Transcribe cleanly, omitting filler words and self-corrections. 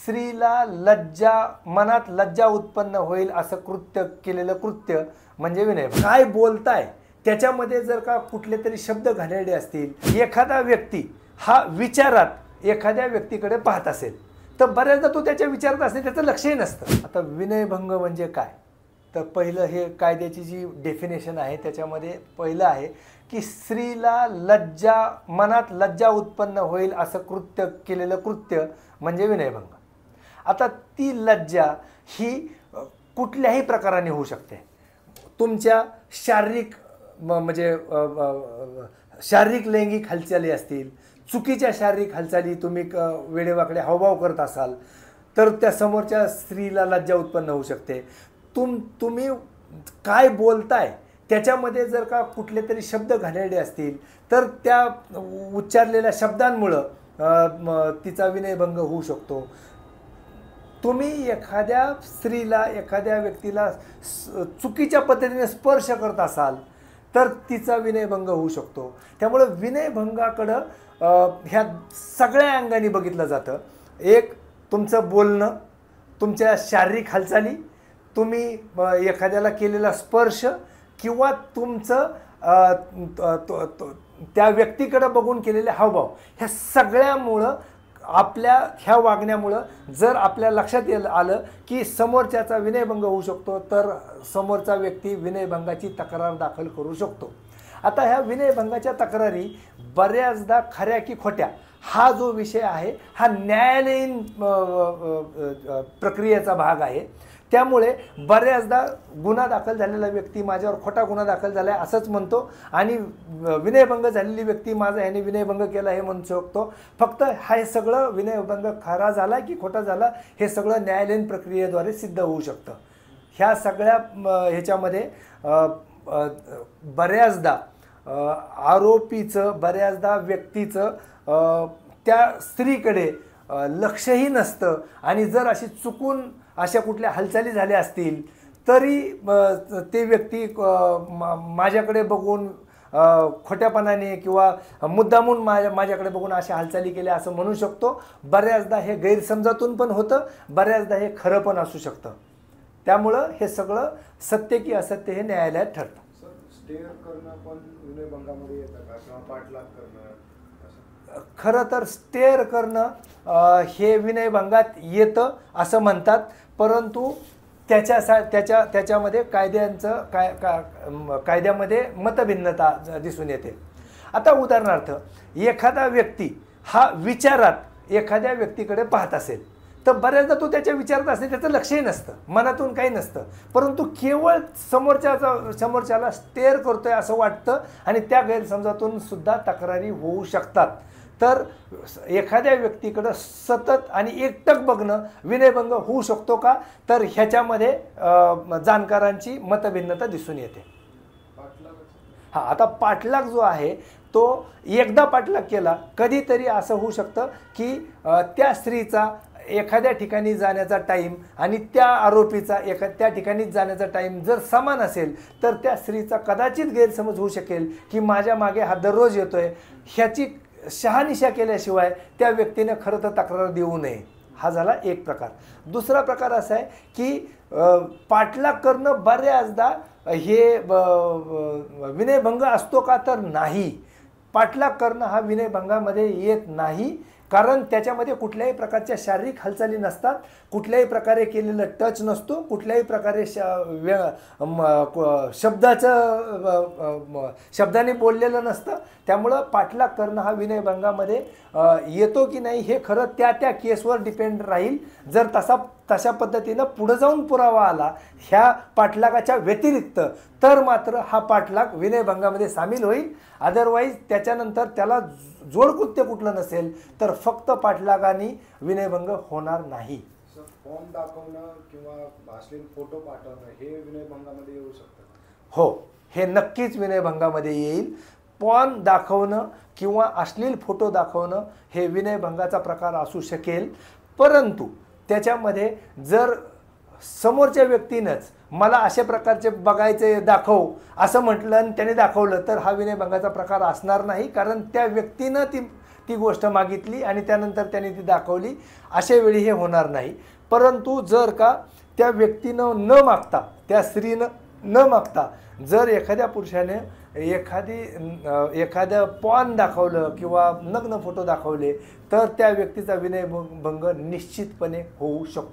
स्त्रीला लज्जा मनात लज्जा उत्पन्न होईल असं कृत्य केलेलं कृत्य म्हणजे विनयभंग। काय बोलताय त्याच्यामध्ये जर का कुठले तरी शब्द घाणेरडे असतील, एखादा व्यक्ती हा विचारात एखाद्या व्यक्तीकडे पाहत असेल तर बऱ्याचदा तो त्याच्या विचारात असेल, त्याचं लक्षही नसतं। आता विनयभंग म्हणजे काय, तर पहिलं हे कायद्याची जी डेफिनेशन आहे त्याच्यामध्ये पहिलं आहे की स्त्रीला मनात लज्जा उत्पन्न होईल असं कृत्य केलेलं कृत्य म्हणजे विनयभंग। आता ती लज्जा ही कुठल्याही प्रकाराने होऊ शकते। तुमच्या शारीरिक म्हणजे शारीरिक लैंगिक हालचाली असतील, चुकीच्या शारीरिक हालचाली तुम्ही वेडेवाकडे हावभाव करत असाल तर त्या समोरच्या स्त्रीला लज्जा उत्पन्न होऊ शकते। तुम्ही काय बोलताय त्याच्यामध्ये जर का कुठले तरी शब्द घाणेरडे असतील तर त्या उच्चारलेल्या शब्दांमुळं तिचा विनयभंग होऊ शकतो। तुम्ही एखाद्या स्त्रीला एखाद्या व्यक्तीला चुकीच्या पद्धतीने स्पर्श करत असाल तर तिचा विनयभंग होऊ शकतो। त्यामुळे विनयभंगाकडं ह्या सगळ्या अंगांनी बघितलं जातं। एक तुमचं बोलणं, तुमच्या शारीरिक हालचाली, तुम्ही एखाद्याला केलेला स्पर्श किंवा तुमचं त्या व्यक्तीकडे बघून केलेले हावभाव, ह्या सगळ्यामुळं आपल्या ह्या वागण्यामुळं जर आपल्या लक्षात आलं की समोरच्याचा विनयभंग होऊ शकतो तर समोरचा व्यक्ती विनयभंगाची तक्रार दाखल करू शकतो। आता ह्या विनयभंगाच्या तक्रारी बऱ्याचदा खऱ्या की खोट्या हा जो विषय आहे हा न्यायालयीन प्रक्रियेचा भाग आहे। त्यामुळे बऱ्याचदा गुन्हा दाखल झालेला व्यक्ती माझ्यावर खोटा गुन्हा दाखल झाला आहे असंच म्हणतो आणि विनयभंग झालेली व्यक्ती माझा ह्याने विनयभंग केला हे म्हणू शकतो। फक्त हे सगळं विनयभंग खरा झाला की खोटा झाला हे सगळं न्यायालयीन प्रक्रियेद्वारे सिद्ध होऊ शकतं। ह्या सगळ्या ह्याच्यामध्ये बऱ्याचदा आरोपीचं बऱ्याचदा व्यक्तीचं त्या स्त्रीकडे लक्षही नसतं आणि जर अशी चुकून अशा कुठल्या हालचाली झाल्या असतील तरी ते व्यक्ती माझ्याकडे बघून खोट्यापणाने किंवा मुद्दामून माझ्याकडे बघून अशा हालचाली केल्या असं म्हणू शकतो। बऱ्याचदा हे गैरसमजातून पण होतं, बऱ्याचदा हे खरं पण असू शकतं। त्यामुळं हे सगळं सत्य की असत्य हे न्यायालयात ठरतं। स्टेअर करणं पण विनयभंगामध्ये येतं का, किंवा पाठलाग करणं? खरं तर स्टेअर करणं हे विनयभंगात येतं असं म्हणतात, परंतु त्याच्यामध्ये कायद्यामध्ये मतभिन्नता दिसून येते। आता उदाहरणार्थ एखादा व्यक्ती हा विचारात एखाद्या व्यक्तीकडे पाहत असेल तर बऱ्याचदा तो त्याच्या विचारात असेल, त्याचं लक्षही नसतं, मनातून काही नसतं, परंतु केवळ समोरच्याला स्टेअर करतोय असं वाटतं आणि त्या गैरसमजातून सुद्धा तक्रारी होऊ शकतात। तर एखाद्या व्यक्तीकडं सतत आणि एकटक बघणं विनयभंग होऊ शकतो का, तर ह्याच्यामध्ये जाणकारांची मतभिन्नता दिसून येते। हां, आता पाठलाग जो आहे तो एकदा पाठलाग केला, कधीतरी असं होऊ शकतं की त्या स्त्रीचा एखाद्या ठिकाणी जाण्याचा टाईम आणि त्या आरोपीचा त्या ठिकाणीच जाण्याचा टाईम जर समान असेल तर त्या स्त्रीचा कदाचित गैरसमज होऊ शकेल की माझ्या मागे हा दररोज येतोय, ह्याची शहानिशा केल्याशिवाय त्या व्यक्तीने खरं तर तक्रार देऊ नये। हा झाला एक प्रकार। दुसरा प्रकार असा आहे की पाठलाग करणं बऱ्याचदा हे विनयभंग असतो का, तर नाही। पाठलाग करणं हा विनयभंगामध्ये येत नाही, कारण त्याच्यामध्ये कुठल्याही प्रकारच्या शारीरिक हालचाली नसतात, कुठल्याही प्रकारे केलेलं टच नसतो, कुठल्याही प्रकारे शब्दाने बोललेलं नसतं। त्यामुळं पाठलाग करणं हा विनयभंगामध्ये येतो की नाही हे खरं त्या केसवर डिपेंड राहील। जर तशा पद्धतीनं पुढे जाऊन पुरावा आला ह्या पाठलागाच्या व्यतिरिक्त तर मात्र हा पाठलाग विनयभंगामध्ये सामील होईल। अदरवाईज त्याच्यानंतर त्याला जोडकृत्य कुठलं नसेल तर फक्त पाठलागाने विनयभंग होणार नाही। फॉर्म दाखवणं किंवा अश्लील फोटो पाठवणं हे विनयभंगामध्ये येऊ शकतं? हो, हे नक्कीच विनयभंगामध्ये येईल। पॉर्न दाखवणं किंवा अश्लील फोटो दाखवणं हे विनयभंगाचा प्रकार असू शकेल, परंतु त्याच्यामध्ये जर समोरच्या व्यक्तीनंच मला अशा प्रकारचे बघायचे दाखव असं म्हटलं आणि त्याने दाखवलं तर हा विनयभंगाचा प्रकार असणार नाही, कारण त्या व्यक्तीनं ती ती गोष्ट मागितली आणि त्यानंतर त्याने ती दाखवली, अशा वेळी हे होणार नाही. परंतु जर का त्या व्यक्तीनं न मागता, त्या स्त्रीनं न मागता जर एखाद्या पुरुषाने एखाद्या पॉन दाखवलं किंवा नग्न फोटो दाखवले तर त्या व्यक्तीचा विनयभंग निश्चितपणे होऊ शकतो.